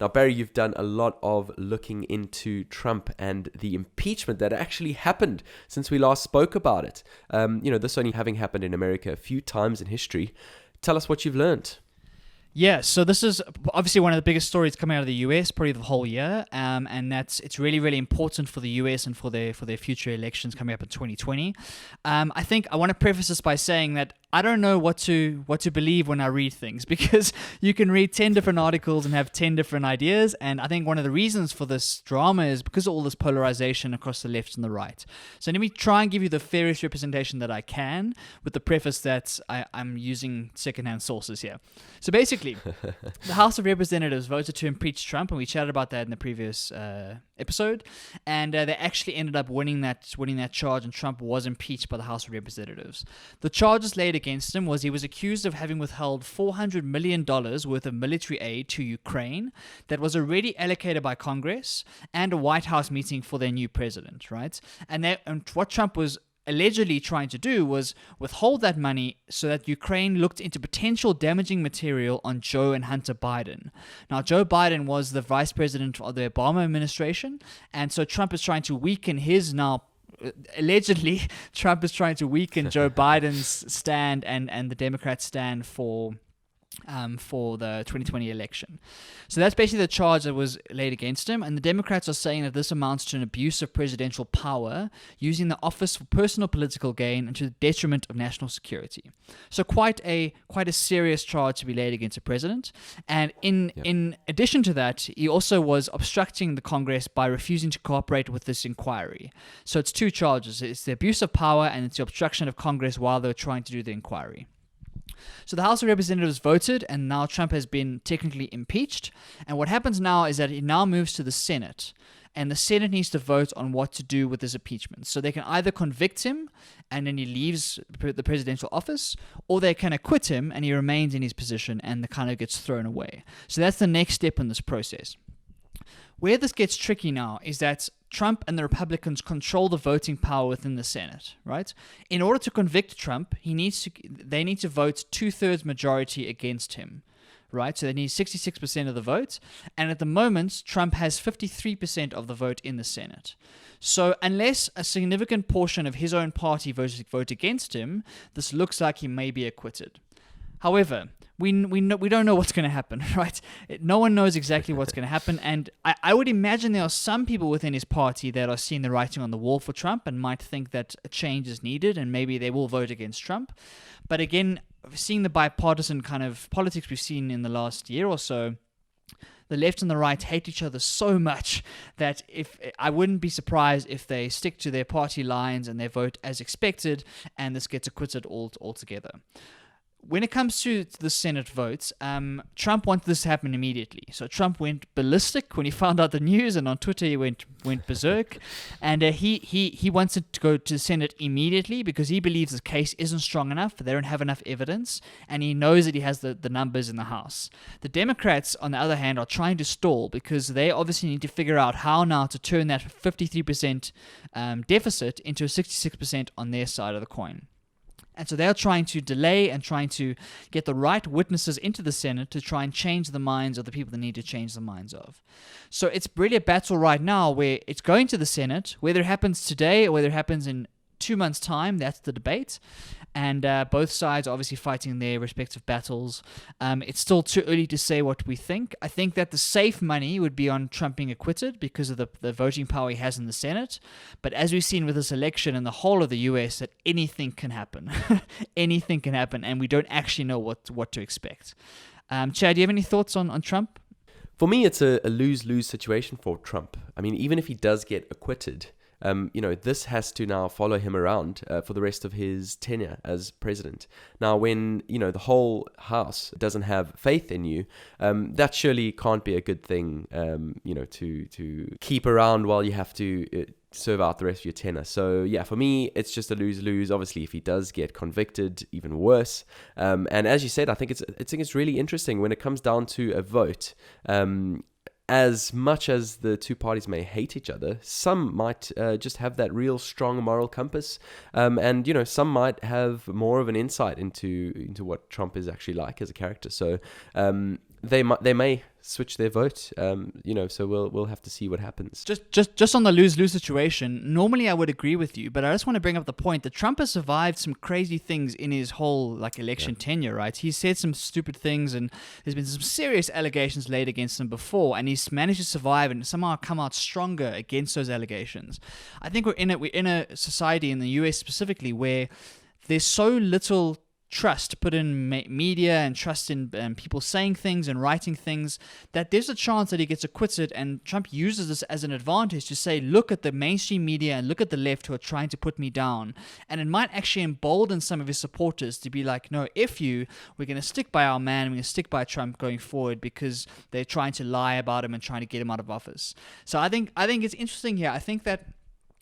Now, Barry, you've done a lot of looking into Trump and the impeachment that actually happened since we last spoke about it. This only having happened in America a few times in history. Tell us what you've learned. Yeah, so this is obviously one of the biggest stories coming out of the US, probably the whole year, and it's really, really important for the US and for their future elections coming up in 2020. I think I want to preface this by saying that I don't know what to believe when I read things, because you can read 10 different articles and have 10 different ideas, and I think one of the reasons for this drama is because of all this polarization across the left and the right. So let me try and give you the fairest representation that I can, with the preface that I'm using secondhand sources here. So basically, the House of Representatives voted to impeach Trump, and we chatted about that in the previous episode, and they actually ended up winning that charge, and Trump was impeached by the House of Representatives. The charges laid against him was he was accused of having withheld $400 million worth of military aid to Ukraine that was already allocated by Congress, and a White House meeting for their new president, right? And what Trump was allegedly trying to do was withhold that money so that Ukraine looked into potential damaging material on Joe and Hunter Biden. Now, Joe Biden was the vice president of the Obama administration, and so Trump is trying to weaken allegedly, Trump is trying to weaken Joe Biden's stand and the Democrats' stand for the 2020 election. So that's basically the charge that was laid against him, and the Democrats are saying that this amounts to an abuse of presidential power, using the office for personal political gain and to the detriment of national security. So quite a serious charge to be laid against a president. And in addition to that, he also was obstructing the Congress by refusing to cooperate with this inquiry. So it's two charges. It's the abuse of power and it's the obstruction of Congress while they're trying to do the inquiry. So the House of Representatives voted, and now Trump has been technically impeached. And what happens now is that it now moves to the Senate, and the Senate needs to vote on what to do with this impeachment. So they can either convict him, and then he leaves the presidential office, or they can acquit him, and he remains in his position, and the kind of gets thrown away. So that's the next step in this process. Where this gets tricky now is that Trump and the Republicans control the voting power within the Senate, right? In order to convict Trump, they need to vote 2/3 majority against him, right? So they need 66% of the vote, and at the moment, Trump has 53% of the vote in the Senate. So unless a significant portion of his own party vote against him, this looks like he may be acquitted. However, we don't know what's going to happen, right? No one knows exactly what's going to happen, and I would imagine there are some people within his party that are seeing the writing on the wall for Trump and might think that a change is needed, and maybe they will vote against Trump. But again, seeing the bipartisan kind of politics we've seen in the last year or so, the left and the right hate each other so much that I wouldn't be surprised if they stick to their party lines and they vote as expected, and this gets acquitted altogether. When it comes to the Senate votes, Trump wanted this to happen immediately. So Trump went ballistic when he found out the news, and on Twitter he went berserk. And he wants it to go to the Senate immediately because he believes the case isn't strong enough, they don't have enough evidence, and he knows that he has the numbers in the House. The Democrats, on the other hand, are trying to stall because they obviously need to figure out how now to turn that 53% deficit into a 66% on their side of the coin. And so they're trying to delay and trying to get the right witnesses into the Senate to try and change the minds of the people that need to change the minds of. So it's really a battle right now where it's going to the Senate. Whether it happens today or whether it happens in 2 months' time, that's the debate. And both sides are obviously fighting their respective battles. It's still too early to say what we think. I think that the safe money would be on Trump being acquitted because of the voting power he has in the Senate. But as we've seen with this election in the whole of the US, that anything can happen. Anything can happen, and we don't actually know what to expect. Chad, do you have any thoughts on Trump? For me, it's a lose-lose situation for Trump. I mean, even if he does get acquitted, this has to now follow him around for the rest of his tenure as president. Now, when, the whole House doesn't have faith in you, that surely can't be a good thing, to keep around while you have to serve out the rest of your tenure. So, yeah, for me, it's just a lose-lose. Obviously, if he does get convicted, even worse. And as you said, I think it's really interesting when it comes down to a vote. As much as the two parties may hate each other, some might just have that real strong moral compass, and some might have more of an insight into what Trump is actually like as a character. So they may switch their vote. So we'll have to see what happens. Just on the lose-lose situation, normally I would agree with you, but I just want to bring up the point that Trump has survived some crazy things in his whole election tenure, right? He said some stupid things, and there's been some serious allegations laid against him before, and he's managed to survive and somehow come out stronger against those allegations. I think we're in a society in the US specifically where there's so little trust put in media and trust in people saying things and writing things that there's a chance that he gets acquitted, and Trump uses this as an advantage to say, look at the mainstream media and look at the left who are trying to put me down, and it might actually embolden some of his supporters to be like, no, we're going to stick by our man, we're going to stick by Trump going forward because they're trying to lie about him and trying to get him out of office. So I think it's interesting here. I think that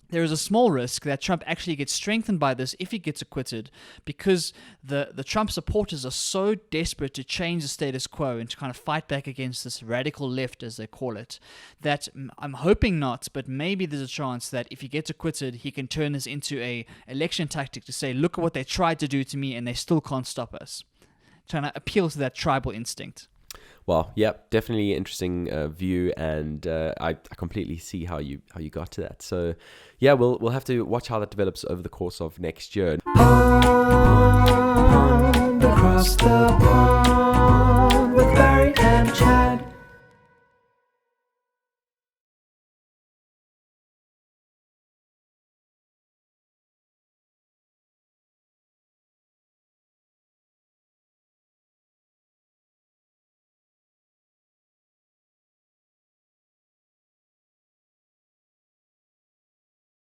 there is a small risk that Trump actually gets strengthened by this if he gets acquitted, because the Trump supporters are so desperate to change the status quo and to kind of fight back against this radical left, as they call it, that I'm hoping not, but maybe there's a chance that if he gets acquitted, he can turn this into a election tactic to say, look at what they tried to do to me and they still can't stop us. Trying to appeal to that tribal instinct. Well, yeah, definitely interesting view, and I completely see how you got to that. So, yeah, we'll have to watch how that develops over the course of next year.